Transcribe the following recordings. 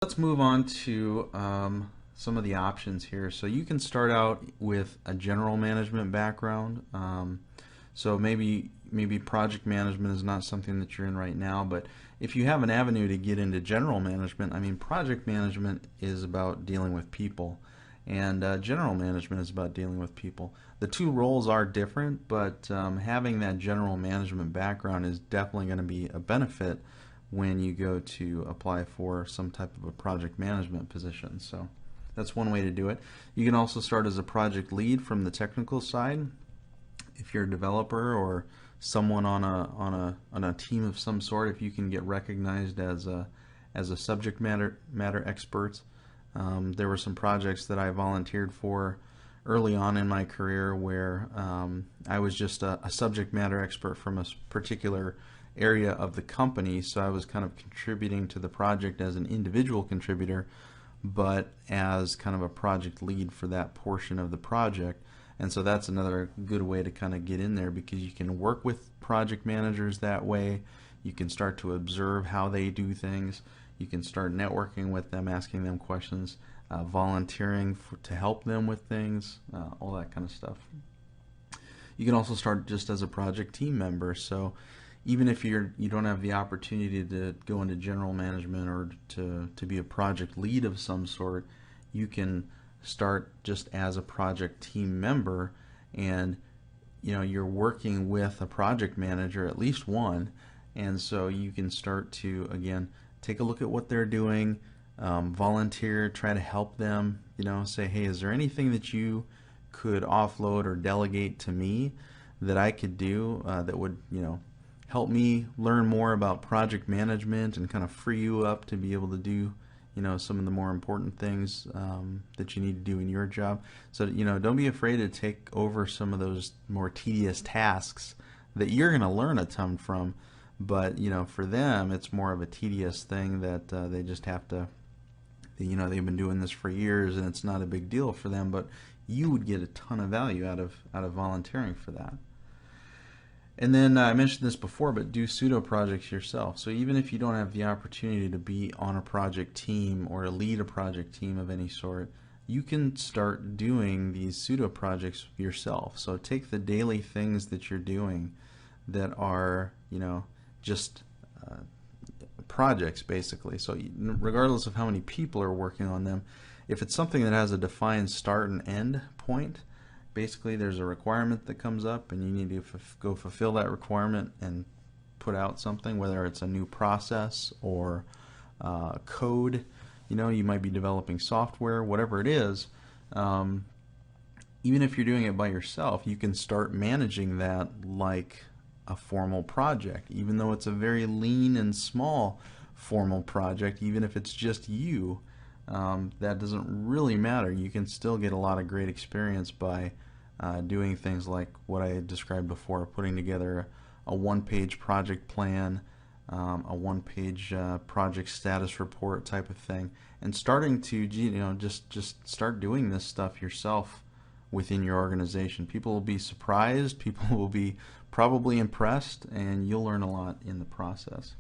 Let's move on to some of the options here. So you can start out with a general management background. So maybe project management is not something that you're in right now, but if you have an avenue to get into general management, I mean, project management is about dealing with people, and general management is about dealing with people. The two roles are different, but having that general management background is definitely going to be a benefit when you go to apply for some type of a project management position. So that's one way to do it. You can also start as a project lead from the technical side. If you're a developer or someone on a team of some sort, if you can get recognized as a subject matter expert. There were some projects that I volunteered for early on in my career where I was just a subject matter expert from a particular area of the company, so I was kind of contributing to the project as an individual contributor, but as kind of a project lead for that portion of the project. And so that's another good way to kind of get in there, because you can work with project managers that way. You can start to observe how they do things. You can start networking with them, asking them questions, volunteering to help them with things, all that kind of stuff. You can also start just as a project team member. So even if you don't have the opportunity to go into general management or to be a project lead of some sort, you can start just as a project team member, and you're working with a project manager, at least one, and so you can start to, again, take a look at what they're doing, volunteer, try to help them, say, hey, is there anything that you could offload or delegate to me that I could do that would help me learn more about project management and kind of free you up to be able to do some of the more important things that you need to do in your job. So don't be afraid to take over some of those more tedious tasks that you're going to learn a ton from, but for them it's more of a tedious thing that they just have to, they've been doing this for years and it's not a big deal for them, but you would get a ton of value out of volunteering for that. And then I mentioned this before, but do pseudo projects yourself. So even if you don't have the opportunity to be on a project team or lead a project team of any sort, you can start doing these pseudo projects yourself. So take the daily things that you're doing that are, just projects basically. So regardless of how many people are working on them, if it's something that has a defined start and end point, basically there's a requirement that comes up and you need to go fulfill that requirement and put out something, whether it's a new process or code. You might be developing software, whatever it is. Even if you're doing it by yourself, you can start managing that like a formal project, even though it's a very lean and small formal project. Even if it's just you, that doesn't really matter. You can still get a lot of great experience by doing things like what I described before, putting together a one-page project plan, a one-page project status report type of thing, and starting to just start doing this stuff yourself within your organization. People will be surprised, people will be probably impressed, and you'll learn a lot in the process.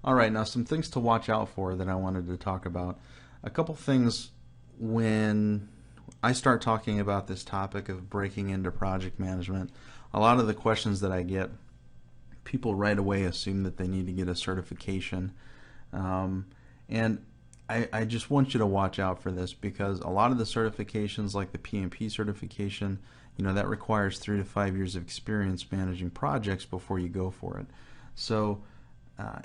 Alright, now some things to watch out for that I wanted to talk about. A couple things when I start talking about this topic of breaking into project management. A lot of the questions that I get, people right away assume that they need to get a certification. And I just want you to watch out for this, because a lot of the certifications, like the PMP certification, that requires 3 to 5 years of experience managing projects before you go for it. So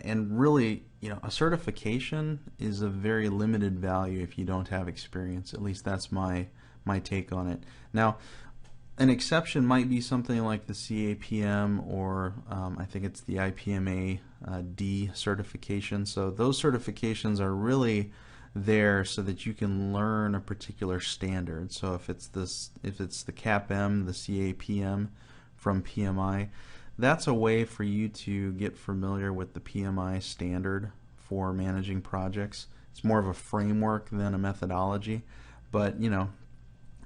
and really, a certification is a very limited value if you don't have experience. At least that's my take on it. Now, an exception might be something like the CAPM, or I think it's the IPMA D certification. So those certifications are really there so that you can learn a particular standard. So if it's the CAPM, the CAPM from PMI, that's a way for you to get familiar with the PMI standard for managing projects. It's more of a framework than a methodology, but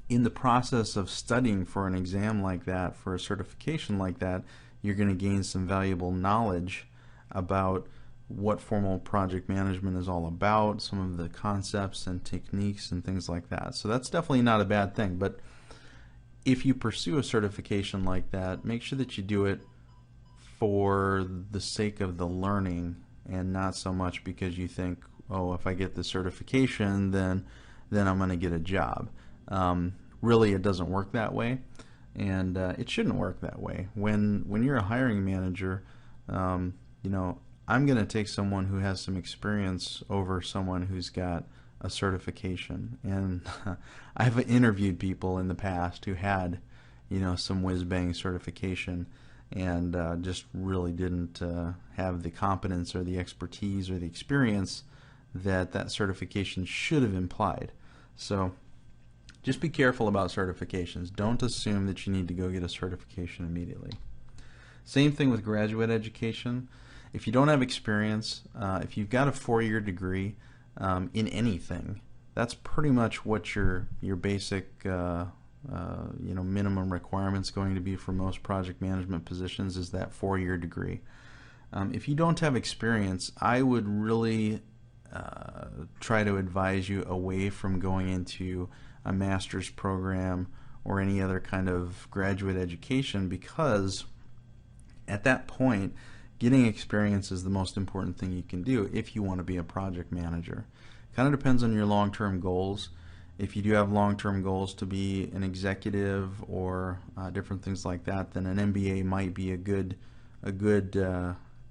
in the process of studying for an exam like that, for a certification like that, you're going to gain some valuable knowledge about what formal project management is all about, some of the concepts and techniques and things like that. So that's definitely not a bad thing. But if you pursue a certification like that, make sure that you do it for the sake of the learning and not so much because you think, oh, if I get the certification, then I'm going to get a job. Really, it doesn't work that way, and it shouldn't work that way. When you're a hiring manager, you know, I'm going to take someone who has some experience over someone who's got a certification. And I've interviewed people in the past who had, you know, some whiz-bang certification and just really didn't have the competence or the expertise or the experience that certification should have implied. So just be careful about certifications. Don't assume that you need to go get a certification immediately. Same thing with graduate education. If you don't have experience, if you've got a 4-year degree in anything, that's pretty much what your basic you know, minimum requirements going to be for most project management positions is that 4-year degree. If you don't have experience, I would really try to advise you away from going into a master's program or any other kind of graduate education, because at that point getting experience is the most important thing you can do if you want to be a project manager. Kind of depends on your long-term goals. If you do have long-term goals to be an executive or different things like that, then an MBA might be a good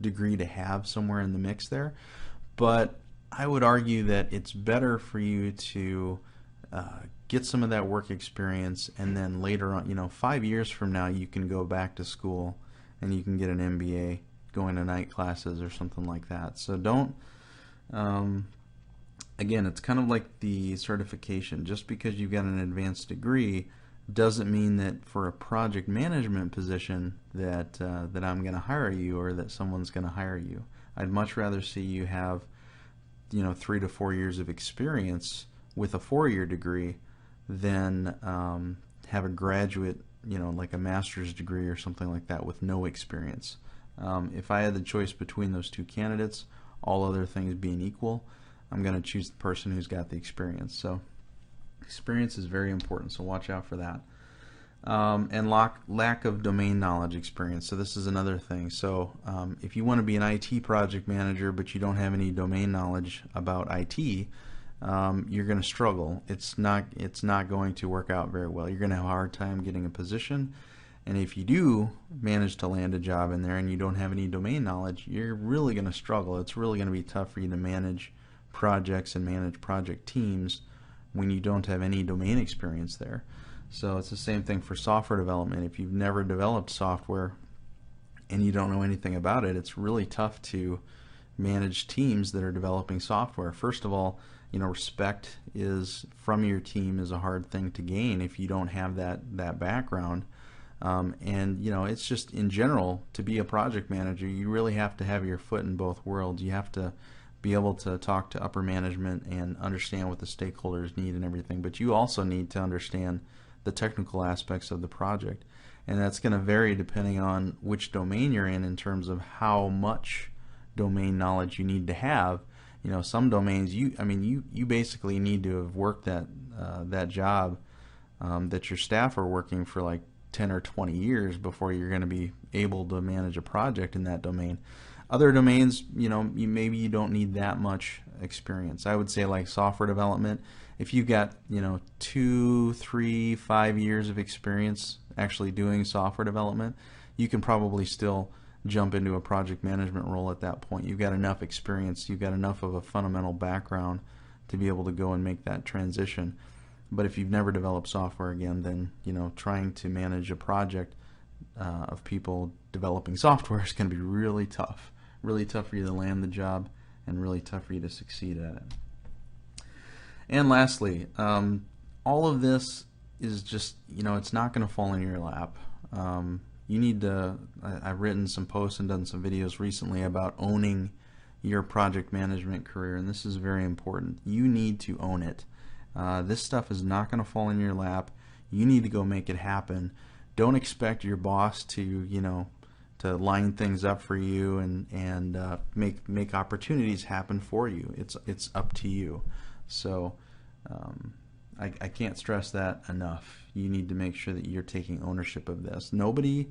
degree to have somewhere in the mix there. But I would argue that it's better for you to get some of that work experience, and then later on, you know, 5 years from now, you can go back to school and you can get an MBA, going to night classes or something like that. So don't, again, it's kind of like the certification. Just because you've got an advanced degree doesn't mean that for a project management position that that I'm going to hire you or that someone's going to hire you. I'd much rather see you have, you know, 3 to 4 years of experience with a 4-year degree than have a graduate, you know, like a master's degree or something like that with no experience. If I had the choice between those two candidates, all other things being equal, I'm going to choose the person who's got the experience. So experience is very important, so watch out for that. And lack of domain knowledge experience. So this is another thing. So if you want to be an IT project manager but you don't have any domain knowledge about IT, you're going to struggle. It's not going to work out very well. You're going to have a hard time getting a position. And if you do manage to land a job in there and you don't have any domain knowledge, you're really going to struggle. It's really going to be tough for you to manage projects and manage project teams when you don't have any domain experience there. So it's the same thing for software development. If you've never developed software and you don't know anything about it, it's really tough to manage teams that are developing software. First of all, you know, respect is from your team is a hard thing to gain if you don't have that background. And you know, it's just in general, to be a project manager, you really have to have your foot in both worlds. You have to be able to talk to upper management and understand what the stakeholders need and everything, but you also need to understand the technical aspects of the project, and that's going to vary depending on which domain you're in terms of how much domain knowledge you need to have. You know, some domains you basically need to have worked that job that your staff are working for like 10 or 20 years before you're going to be able to manage a project in that domain. Other domains, you know, maybe you don't need that much experience. I would say like software development, if you've got, you know, 2, 3, 5 years of experience actually doing software development, you can probably still jump into a project management role at that point. You've got enough experience, you've got enough of a fundamental background to be able to go and make that transition. But if you've never developed software again, then, you know, trying to manage a project of people developing software is going to be really tough. Really tough for you to land the job and really tough for you to succeed at it. And lastly, all of this is just, you know, it's not going to fall in your lap. You need to, I've written some posts and done some videos recently about owning your project management career, and this is very important. You need to own it. This stuff is not going to fall in your lap. You need to go make it happen. Don't expect your boss to, you know, to line things up for you and make opportunities happen for you. It's up to you. So I can't stress that enough. You need to make sure that you're taking ownership of this. Nobody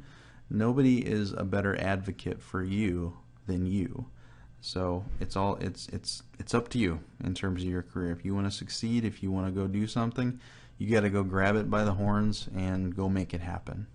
is a better advocate for you than you. So it's up to you in terms of your career. If you want to succeed, if you want to go do something, you got to go grab it by the horns and go make it happen.